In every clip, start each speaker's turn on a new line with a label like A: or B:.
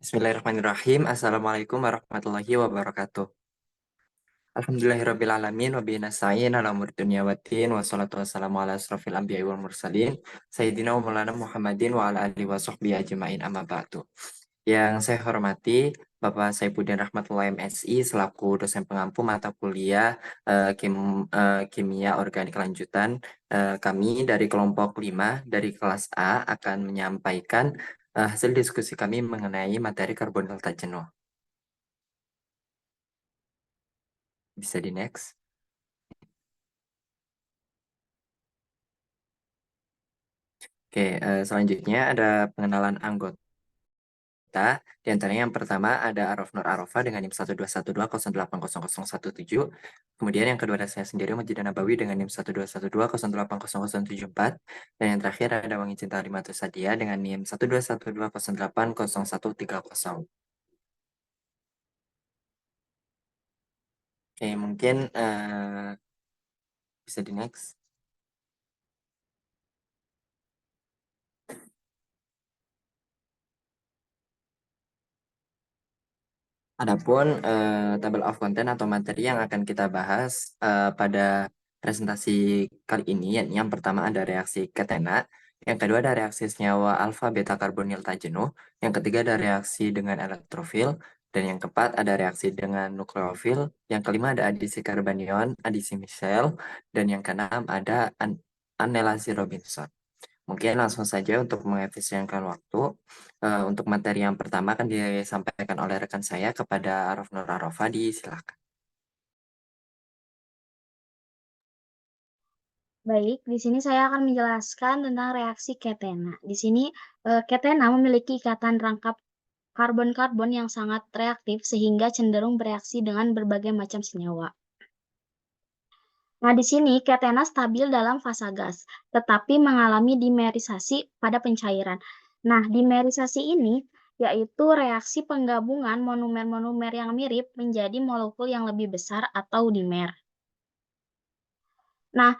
A: Bismillahirrahmanirrahim. Assalamualaikum warahmatullahi wabarakatuh. Alhamdulillahirrabbilalamin. Wa bihi nasta'in ala umuri dunya waddin. Wassalatu wassalamu ala asrofil anbiya'i wal mursalin. Sayyidina wa maulana Muhammadin wa ala alihi wa sahbihi ajma'in amma ba'du. Yang saya hormati Bapak Saifuddin Rahmatullah MSI selaku dosen pengampu mata kuliah Kimia Organik Lanjutan. Kami dari kelompok 5 dari kelas A akan menyampaikan hasil diskusi kami mengenai materi karbonil tak jenuh. Bisa di next. Oke, selanjutnya ada pengenalan anggota. Di antaranya yang pertama ada Arof Nur Arofa dengan NIM 12120800017. Kemudian yang kedua ada saya sendiri Masjid Nabawi dengan NIM 12120800074. Dan yang terakhir ada Wangi Cinta Limatus Sadia dengan NIM 12120808130. Oke, mungkin bisa di next. Adapun table of content atau materi yang akan kita bahas pada presentasi kali ini, yang pertama ada reaksi ketena, yang kedua ada reaksi senyawa alfa beta karbonil tak jenuh, yang ketiga ada reaksi dengan elektrofil, dan yang keempat ada reaksi dengan nukleofil, yang kelima ada adisi karbanion, adisi misel, dan yang keenam ada anelasi Robinson. Mungkin langsung saja untuk mengefisienkan waktu. Untuk materi yang pertama akan disampaikan oleh rekan saya kepada Arif Nur Arofa, silakan.
B: Baik, di sini saya akan menjelaskan tentang reaksi ketena. Di sini ketena memiliki ikatan rangkap karbon-karbon yang sangat reaktif sehingga cenderung bereaksi dengan berbagai macam senyawa. Nah, di sini ketena stabil dalam fasa gas, tetapi mengalami dimerisasi pada pencairan. Nah, dimerisasi ini yaitu reaksi penggabungan monomer-monomer yang mirip menjadi molekul yang lebih besar atau dimer. Nah,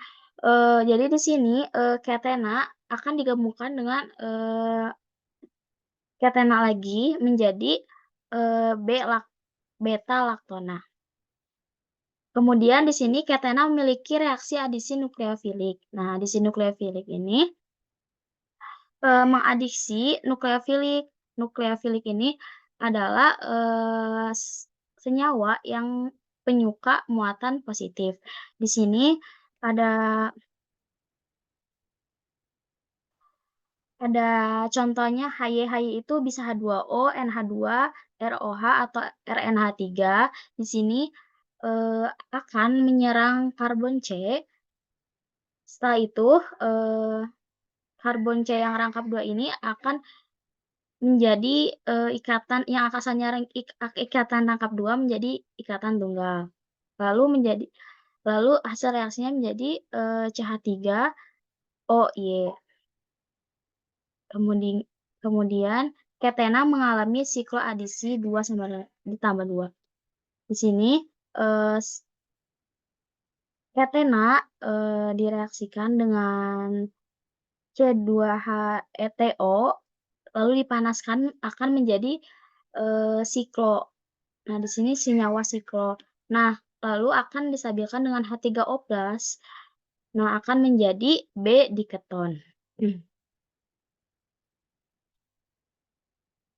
B: jadi di sini ketena akan digabungkan dengan ketena lagi menjadi beta laktona. Kemudian di sini ketena memiliki reaksi adisi nukleofilik. Nah, adisi nukleofilik ini mengadiksi nukleofilik. Nukleofilik ini adalah senyawa yang penyuka muatan positif. Di sini ada contohnya HY itu bisa H2O, NH2, ROH atau RNH3. Di sini akan menyerang karbon C. Setelah itu karbon C yang rangkap 2 ini akan menjadi ikatan yang akasannya ikatan rangkap 2 menjadi ikatan tunggal. Lalu hasil reaksinya menjadi CH3OY. Kemudian ketena mengalami sikloadisi 2 ditambah 2. Di sini ketena direaksikan dengan C2HETO lalu dipanaskan akan menjadi siklo. Nah, di sini senyawa siklo. Nah, lalu akan distabilkan dengan H3O+. Nah, akan menjadi B diketon.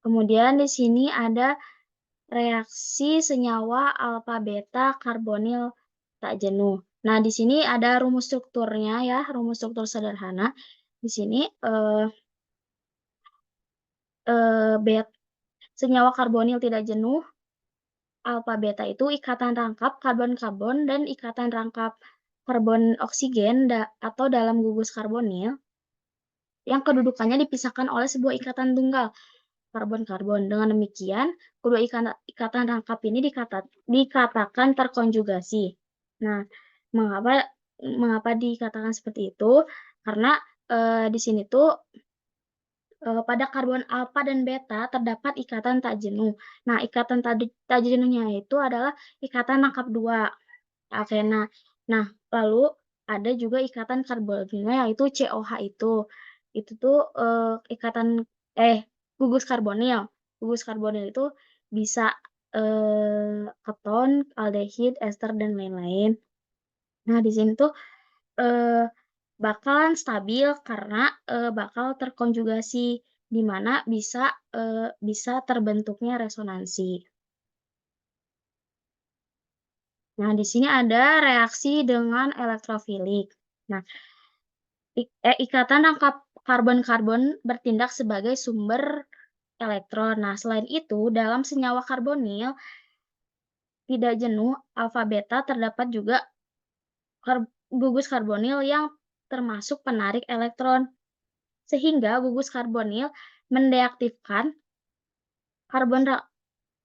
B: Kemudian di sini ada reaksi senyawa alfa beta karbonil tak jenuh. Nah, di sini ada rumus strukturnya ya, rumus struktur sederhana. Di sini senyawa karbonil tidak jenuh, alfa beta itu ikatan rangkap karbon-karbon dan ikatan rangkap karbon oksigen atau dalam gugus karbonil yang kedudukannya dipisahkan oleh sebuah ikatan tunggal karbon-karbon. Dengan demikian, kedua ikatan rangkap ini dikatakan terkonjugasi. Nah, mengapa dikatakan seperti itu? Karena di sini tuh pada karbon alfa dan beta terdapat ikatan tak jenuh. Nah, ikatan tak jenuhnya itu adalah ikatan rangkap 2, alkena. Nah, lalu ada juga ikatan karbonilnya yaitu COH itu. Itu tuh ikatan gugus karbonil. gugus karbonil itu bisa keton, aldehid, ester dan lain-lain. Nah, di sini tuh eee, bakalan stabil karena bakal terkonjugasi, di mana bisa terbentuknya resonansi. Nah, di sini ada reaksi dengan elektrofilik. Nah, ikatan rangkap karbon-karbon bertindak sebagai sumber elektron. Nah, selain itu, dalam senyawa karbonil tidak jenuh alfa beta terdapat juga gugus karbonil yang termasuk penarik elektron, sehingga gugus karbonil mendeaktifkan karbon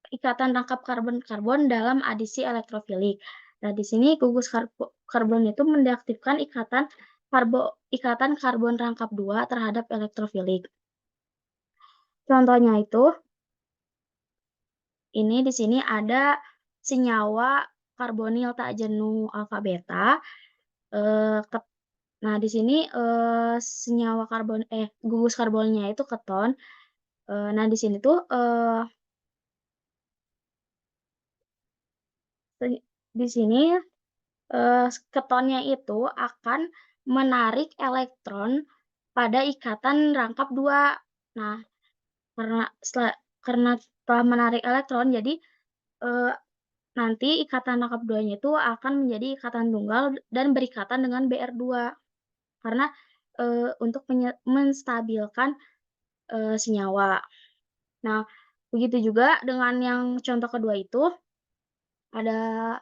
B: ikatan rangkap karbon-karbon dalam adisi elektrofilik. Nah, di sini gugus karbon itu mendeaktifkan ikatan karbon rangkap 2 terhadap elektrofilik. Contohnya itu, ini di sini ada senyawa karbonil tak jenuh alfa beta, eee, ket nah di sini, senyawa gugus karbonnya itu keton, nah di sini tuh, di sini ketonnya itu akan menarik elektron pada ikatan rangkap 2. Nah, karena karena telah menarik elektron, jadi, eee, nanti ikatan rangkap 2-nya itu akan menjadi ikatan tunggal dan berikatan dengan Br2. Karena, untuk menstabilkan, senyawa. Nah, begitu juga dengan yang contoh kedua itu, ada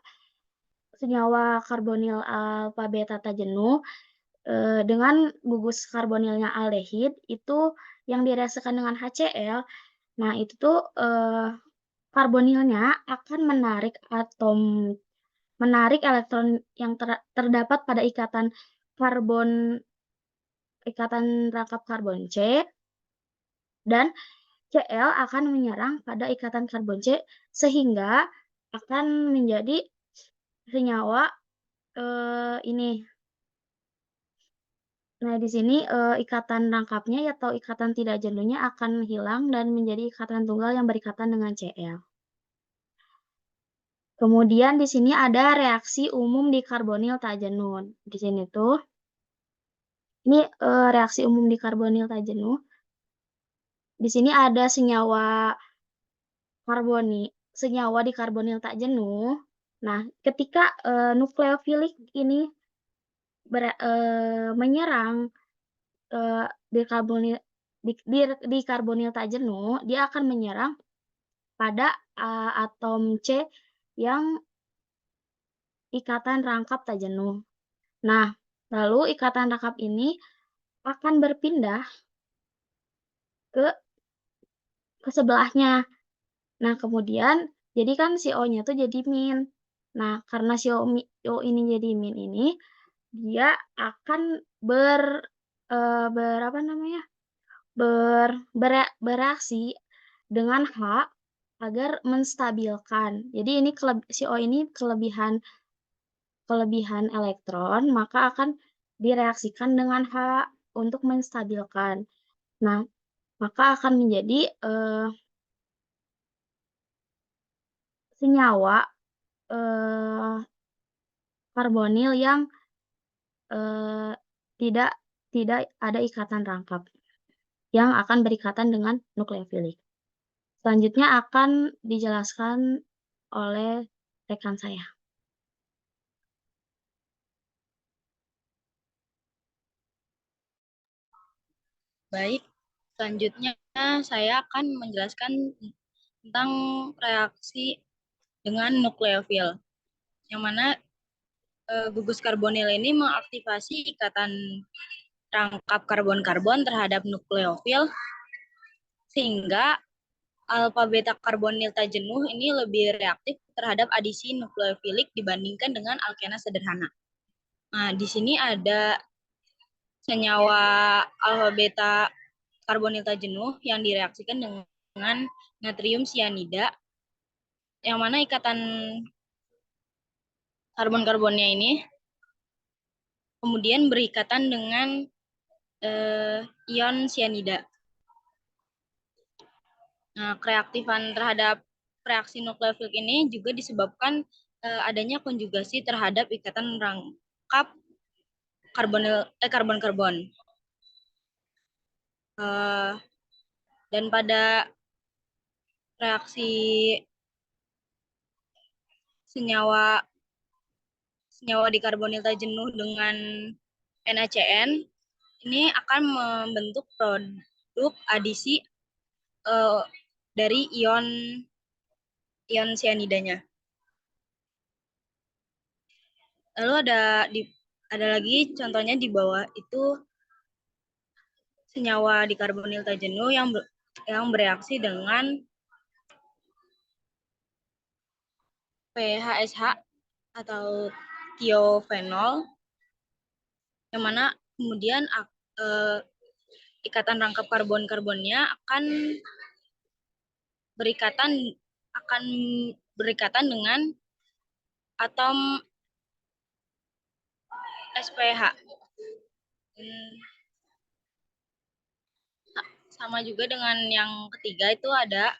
B: senyawa karbonil alfa beta tak jenuh, dengan gugus karbonilnya aldehid itu yang direaksikan dengan HCl, nah itu tuh, karbonilnya akan menarik elektron yang terdapat pada ikatan rangkap karbon C, dan Cl akan menyerang pada ikatan karbon C sehingga akan menjadi senyawa, ini. Nah, di sini, ikatan rangkapnya atau ikatan tidak jenuhnya akan hilang dan menjadi ikatan tunggal yang berikatan dengan Cl. Kemudian di sini ada reaksi umum di karbonil tak jenuh. Di sini tuh, ini, reaksi umum di karbonil tak jenuh. Di sini ada senyawa di karbonil tak jenuh. Nah, ketika, nukleofilik ini menyerang, eee, dekarbonil di karbonil tak jenuh, dia akan menyerang pada, atom C yang ikatan rangkap tak jenuh. Nah, lalu ikatan rangkap ini akan berpindah ke sebelahnya. Nah, kemudian jadi kan si O-nya tuh jadi min. Nah, karena si O ini jadi min ini, dia akan apa namanya, bereaksi dengan H agar menstabilkan. Jadi ini si O ini kelebihan elektron, maka akan direaksikan dengan H untuk menstabilkan. Nah, maka akan menjadi, senyawa, eee, karbonil yang, eee, tidak tidak ada ikatan rangkap, yang akan berikatan dengan nukleofilik. Selanjutnya akan dijelaskan oleh rekan saya.
C: Baik, selanjutnya saya akan menjelaskan tentang reaksi dengan nukleofil, yang mana gugus karbonil ini mengaktifasi ikatan rangkap karbon-karbon terhadap nukleofil, sehingga alfa beta karbonil tak jenuh ini lebih reaktif terhadap adisi nukleofilik dibandingkan dengan alkena sederhana. Nah, di sini ada senyawa alfa beta karbonil tak jenuh yang direaksikan dengan natrium sianida, yang mana ikatan karbon-karbonnya ini kemudian berikatan dengan ion sianida. Nah, kereaktifan terhadap reaksi nukleofil ini juga disebabkan adanya konjugasi terhadap ikatan rangkap karbon-karbon. Dan pada reaksi senyawa dikarbonil tak jenuh dengan NaCN ini akan membentuk produk adisi dari ion sianidanya. Lalu ada lagi contohnya di bawah itu senyawa dikarbonil tak jenuh yang bereaksi dengan PHSH atau thiophenol, yang mana kemudian ikatan rangkap karbon-karbonnya akan berikatan dengan atom SPH. Sama juga dengan yang ketiga itu ada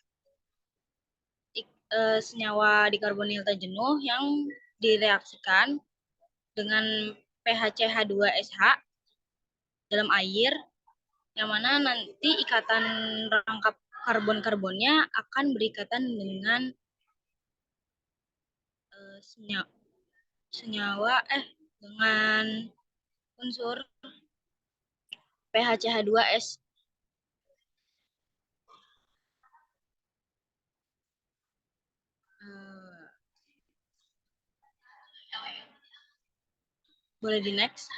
C: senyawa dikarbonil tak jenuh yang direaksikan dengan PHCH2SH dalam air, yang mana nanti ikatan rangkap karbon-karbonnya akan berikatan dengan dengan unsur PHCH2S. Boleh di next.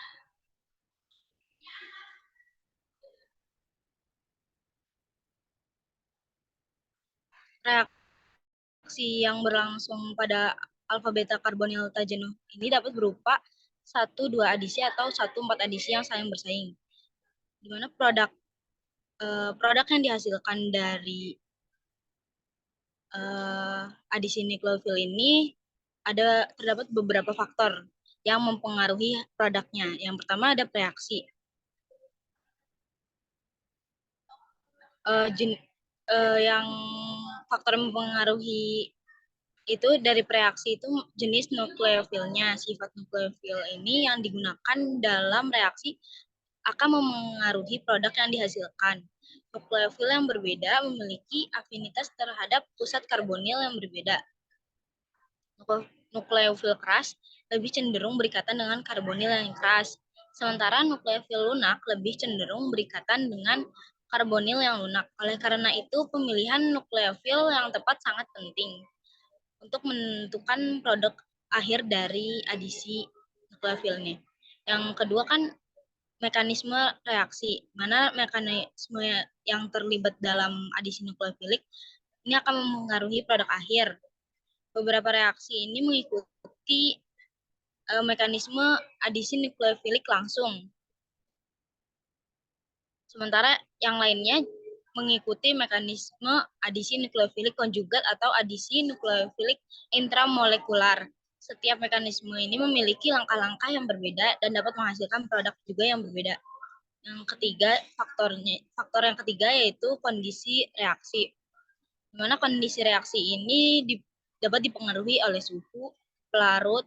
C: Reaksi yang berlangsung pada alfa beta karbonil tak jenuh ini dapat berupa 1-2 adisi atau 1-4 adisi yang saling bersaing, di mana produk yang dihasilkan dari adisi nukleofil ini terdapat beberapa faktor yang mempengaruhi produknya. Yang pertama ada reaksi. Yang faktor yang mempengaruhi itu dari reaksi itu jenis nukleofilnya. Sifat nukleofil ini yang digunakan dalam reaksi akan memengaruhi produk yang dihasilkan. Nukleofil yang berbeda memiliki afinitas terhadap pusat karbonil yang berbeda. Nukleofil keras lebih cenderung berikatan dengan karbonil yang keras, sementara nukleofil lunak lebih cenderung berikatan dengan karbonil yang lunak. Oleh karena itu, pemilihan nukleofil yang tepat sangat penting untuk menentukan produk akhir dari adisi nukleofilnya. Yang kedua kan mekanisme reaksi, mana mekanisme yang terlibat dalam adisi nukleofilik ini akan mempengaruhi produk akhir. Beberapa reaksi ini mengikuti mekanisme adisi nukleofilik langsung, sementara yang lainnya mengikuti mekanisme adisi nukleofilik konjugat atau adisi nukleofilik intramolekular. Setiap mekanisme ini memiliki langkah-langkah yang berbeda dan dapat menghasilkan produk juga yang berbeda. Yang ketiga, faktor yang ketiga yaitu kondisi reaksi. Di mana kondisi reaksi ini dapat dipengaruhi oleh suhu, pelarut,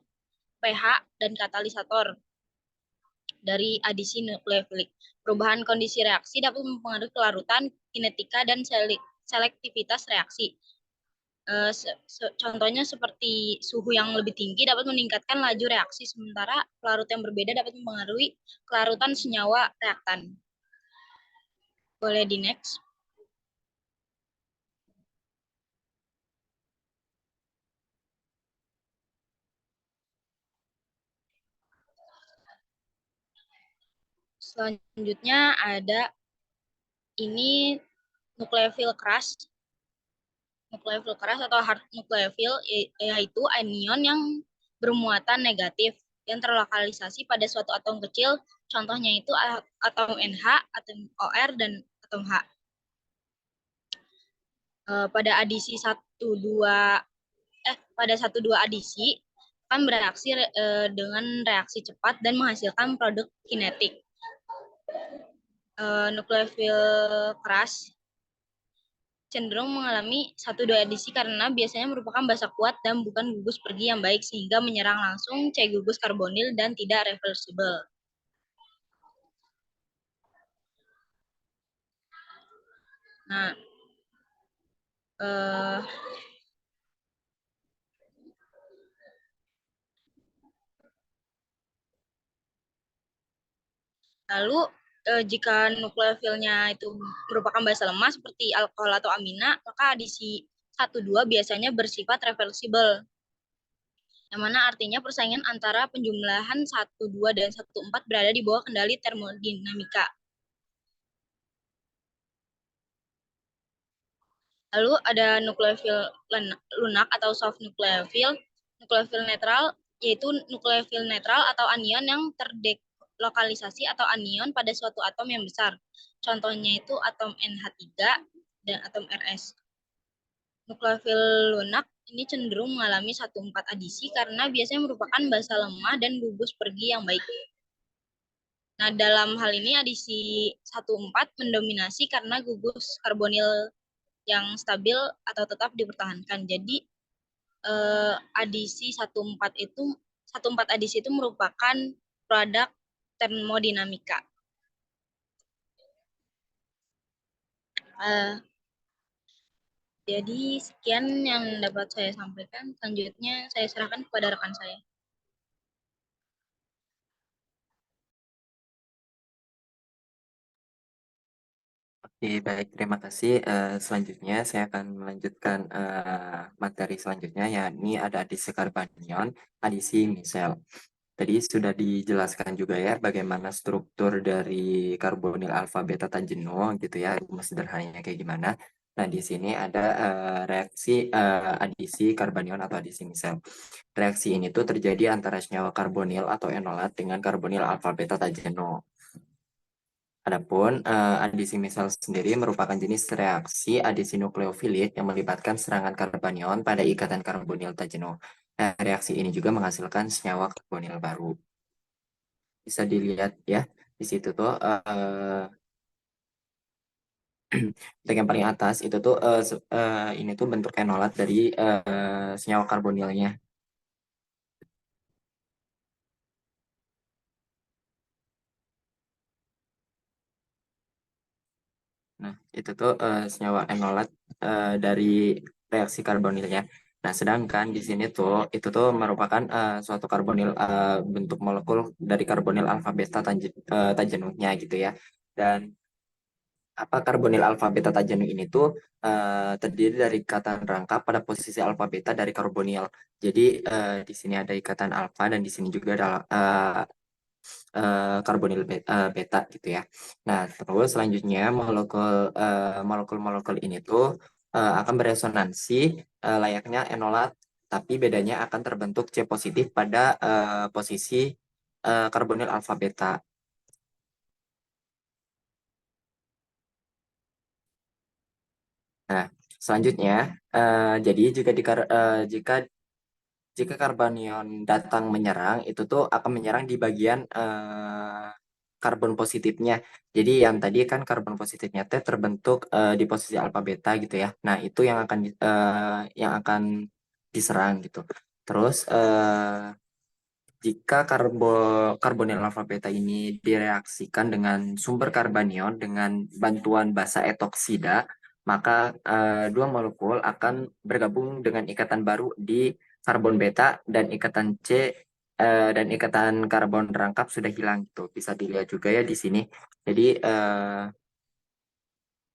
C: pH, dan katalisator dari adisi nukleofilik. Perubahan kondisi reaksi dapat mempengaruhi kelarutan, kinetika, dan selektivitas reaksi. Contohnya seperti suhu yang lebih tinggi dapat meningkatkan laju reaksi, sementara pelarut yang berbeda dapat mempengaruhi kelarutan senyawa reaktan. Boleh di next. Selanjutnya ada ini nukleofil keras. Nukleofil keras atau hard nukleofil yaitu anion yang bermuatan negatif yang terlokalisasi pada suatu atom kecil. Contohnya itu atom NH, atom OR, dan atom H. Pada adisi 1-2 adisi akan bereaksi dengan reaksi cepat dan menghasilkan produk kinetik. Nukleofil keras cenderung mengalami 1-2 edisi karena biasanya merupakan basa kuat dan bukan gugus pergi yang baik sehingga menyerang langsung C gugus karbonil dan tidak reversibel. Nah, lalu jika nukleofilnya itu merupakan basa lemah seperti alkohol atau amina, maka adisi 1-2 biasanya bersifat reversibel. Yang mana artinya persaingan antara penjumlahan 1-2 dan 1-4 berada di bawah kendali termodinamika. Lalu ada nukleofil lunak atau soft nukleofil, nukleofil netral, yaitu nukleofil netral atau anion yang terdelokalisasi atau anion pada suatu atom yang besar. Contohnya itu atom NH3 dan atom RS. Nukleofil lunak ini cenderung mengalami 1-4 adisi karena biasanya merupakan basa lemah dan gugus pergi yang baik. Nah, dalam hal ini adisi 1-4 mendominasi karena gugus karbonil yang stabil atau tetap dipertahankan. Jadi adisi 1-4 adisi itu merupakan produk termodinamika. Jadi sekian yang dapat saya sampaikan. Selanjutnya saya serahkan kepada rekan saya.
A: Oke, baik, terima kasih. Selanjutnya saya akan melanjutkan materi selanjutnya, yakni ada adisi karbanion, adisi misel. Tadi sudah dijelaskan juga ya bagaimana struktur dari karbonil alfa beta tan jenuh gitu ya, rumus sederhananya kayak gimana. Nah, di sini ada reaksi adisi karbanion atau adisi misel. Reaksi ini tuh terjadi antara senyawa karbonil atau enolat dengan karbonil alfa beta tan jenuh. Adapun adisi misal sendiri merupakan jenis reaksi adisi nukleofilik yang melibatkan serangan karbanion pada ikatan karbonil tak jenuh. Nah, reaksi ini juga menghasilkan senyawa karbonil baru. Bisa dilihat ya di situ tuh untuk yang paling atas itu tuh ini tuh bentuk enolat dari senyawa karbonilnya. Nah, itu tuh senyawa enolat dari reaksi karbonilnya. Nah, sedangkan di sini tuh itu tuh merupakan suatu karbonil bentuk molekul dari karbonil alfa beta tajenuhnya gitu ya. Dan apa karbonil alfa beta tajenuh ini tuh terdiri dari ikatan rangkap pada posisi alfa beta dari karbonil. Jadi di sini ada ikatan alfa dan di sini juga ada karbonil beta gitu ya. Nah, terus selanjutnya molekul-molekul ini tuh akan beresonansi layaknya enolat, tapi bedanya akan terbentuk C positif pada posisi karbonil alfa beta. Nah, selanjutnya jadi jika karbanion datang menyerang, itu tuh akan menyerang di bagian karbon positifnya. Jadi yang tadi kan karbon positifnya T terbentuk di posisi alfa beta gitu ya. Nah, itu yang akan diserang gitu. Terus jika karbonil alfa beta ini direaksikan dengan sumber karbanion dengan bantuan basa etoksida, maka dua molekul akan bergabung dengan ikatan baru di karbon beta dan ikatan C dan ikatan karbon rangkap sudah hilang gitu. Bisa dilihat juga ya di sini. Jadi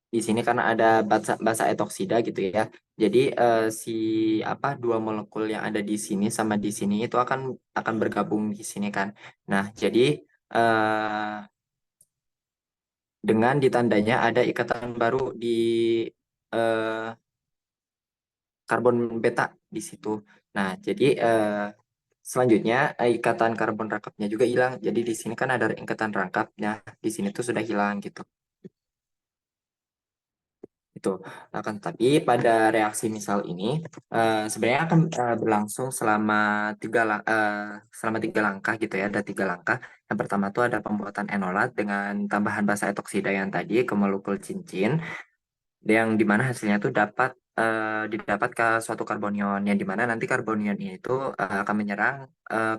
A: di sini karena ada basa etoksida gitu ya. Jadi si apa dua molekul yang ada di sini sama di sini itu akan bergabung di sini kan. Nah, jadi dengan ditandanya ada ikatan baru di eh, karbon beta di situ. Nah, jadi selanjutnya ikatan karbon rangkapnya juga hilang. Jadi di sini kan ada ikatan rangkapnya, di sini tuh sudah hilang gitu. Itu akan tapi pada reaksi misal ini sebenarnya akan berlangsung selama tiga langkah gitu ya, ada tiga langkah. Yang pertama tuh ada pembuatan enolat dengan tambahan basa etoksida yang tadi ke molekul cincin. yang dimana hasilnya tuh didapat ke suatu karbonion, yang dimana nanti karbonion ini tuh akan menyerang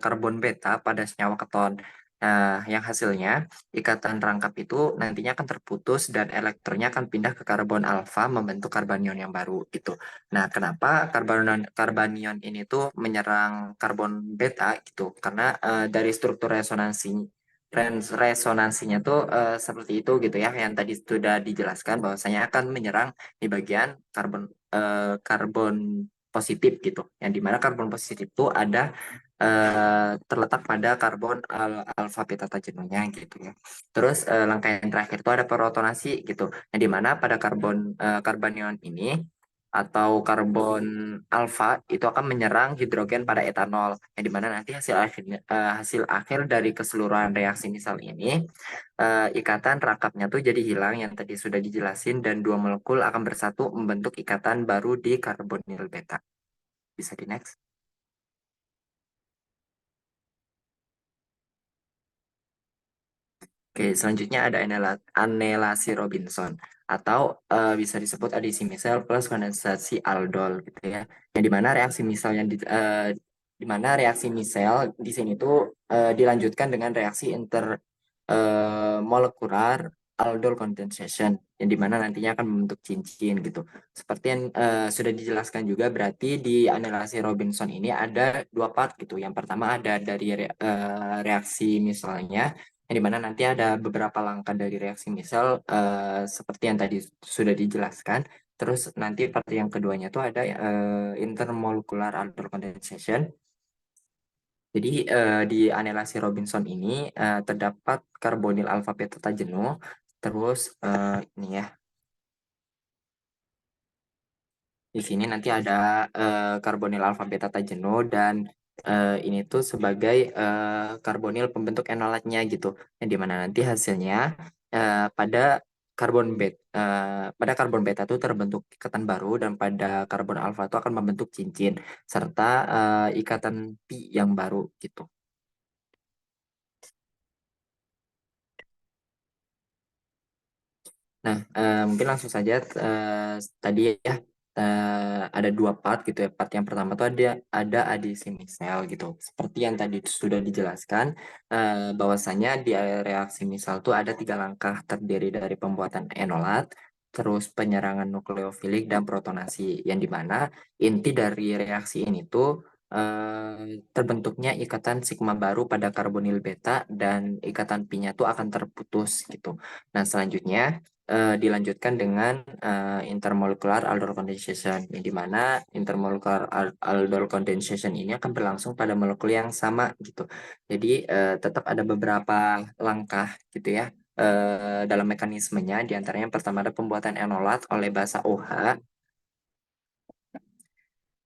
A: karbon beta pada senyawa keton. Nah, yang hasilnya ikatan rangkap itu nantinya akan terputus dan elektronnya akan pindah ke karbon alfa membentuk karbanion yang baru gitu. Nah, kenapa karbanion ini tuh menyerang karbon beta gitu? Karena dari struktur resonansinya tuh seperti itu gitu ya, yang tadi sudah dijelaskan bahwasanya akan menyerang di bagian karbon positif gitu, yang dimana karbon positif itu ada terletak pada karbon alfa beta jenuhnya gitu ya. Terus langkah yang terakhir itu ada protonasi gitu, yang dimana pada karbanion ini atau karbon alfa itu akan menyerang hidrogen pada etanol, yang dimana nanti hasil akhir dari keseluruhan reaksi misal ini ikatan rangkapnya tuh jadi hilang yang tadi sudah dijelasin, dan dua molekul akan bersatu membentuk ikatan baru di karbonil beta. Bisa di next. Oke, selanjutnya ada anelasi Robinson, atau bisa disebut adisi misal plus kondensasi aldol gitu ya. Yang dimana reaksi misal dimana reaksi misal di sini tuh dilanjutkan dengan reaksi molekular aldol condensation, yang dimana nantinya akan membentuk cincin gitu. Seperti yang sudah dijelaskan juga, berarti di anelasi Robinson ini ada dua part gitu. Yang pertama ada dari reaksi misalnya, yang dimana nanti ada beberapa langkah dari reaksi misal seperti yang tadi sudah dijelaskan. Terus nanti part yang keduanya tuh ada intermolecular aldol condensation. Jadi di anelasi Robinson ini terdapat karbonil alfa beta jenuh. Terus ini ya, di sini nanti ada karbonil alfa beta jenuh, dan ini tuh sebagai karbonil pembentuk enolatnya gitu. Yang dimana nanti hasilnya pada karbon beta itu terbentuk ikatan baru, dan pada karbon alfa itu akan membentuk cincin serta ikatan pi yang baru gitu. Nah, mungkin langsung saja tadi ya ada dua part gitu ya. Part yang pertama tuh ada adisi misal gitu. Seperti yang tadi sudah dijelaskan bahwasanya di reaksi misal tuh ada tiga langkah, terdiri dari pembuatan enolat, terus penyerangan nukleofilik dan protonasi. Yang dimana inti dari reaksi ini tuh terbentuknya ikatan sigma baru pada karbonil beta, dan ikatan pi-nya tuh akan terputus gitu. Nah, selanjutnya dilanjutkan dengan intermolecular aldol condensation, yang dimana intermolecular aldol condensation ini akan berlangsung pada molekul yang sama gitu. Jadi tetap ada beberapa langkah gitu ya dalam mekanismenya. Di antaranya yang pertama ada pembuatan enolat oleh basa OH.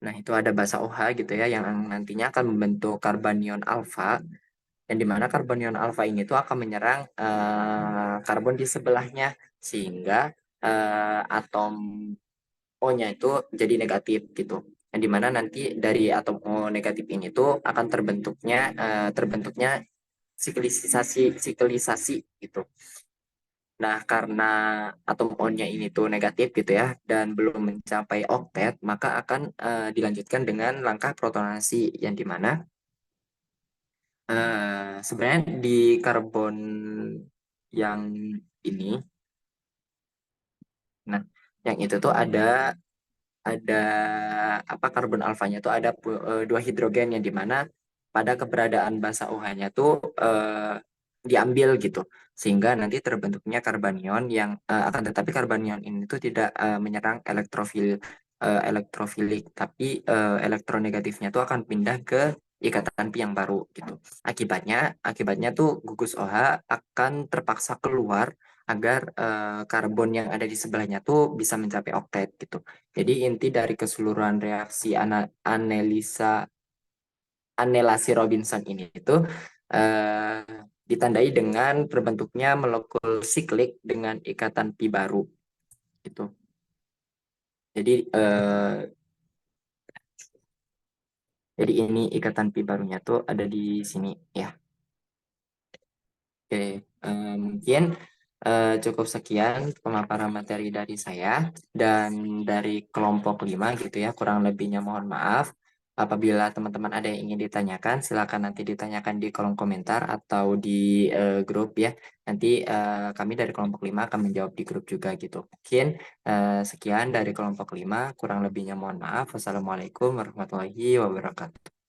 A: Nah, itu ada basa OH gitu ya, yang nantinya akan membentuk karbanion alfa, yang dimana karbonion alfa ini tuh akan menyerang karbon di sebelahnya, sehingga atom O-nya itu jadi negatif gitu. Yang dimana nanti dari atom O negatif ini tuh akan terbentuknya siklisasi gitu. Nah, karena atom O-nya ini tuh negatif gitu ya, dan belum mencapai oktet, maka akan dilanjutkan dengan langkah protonasi, yang dimana sebenarnya di karbon yang ini, nah, yang itu tuh ada apa, karbon alfanya tuh ada dua hidrogen, yang dimana pada keberadaan basa OH-nya tuh diambil gitu, sehingga nanti terbentuknya karbanion yang akan tetapi karbanion ini tuh tidak menyerang elektrofilik, tapi elektronegatifnya tuh akan pindah ke ikatan pi yang baru gitu. Akibatnya tuh gugus OH akan terpaksa keluar agar karbon yang ada di sebelahnya tuh bisa mencapai oktet gitu. Jadi inti dari keseluruhan reaksi anelasi Robinson ini itu eh, ditandai dengan terbentuknya molekul siklik dengan ikatan pi baru gitu. Jadi ini ikatan pi barunya tuh ada di sini ya. Oke, mungkin Cukup sekian pemaparan materi dari saya dan dari kelompok 5 gitu ya. Kurang lebihnya mohon maaf. Apabila teman-teman ada yang ingin ditanyakan, silakan nanti ditanyakan di kolom komentar atau di grup ya. Nanti kami dari kelompok 5 akan menjawab di grup juga gitu. Mungkin sekian dari kelompok 5. Kurang lebihnya mohon maaf. Wassalamualaikum warahmatullahi wabarakatuh.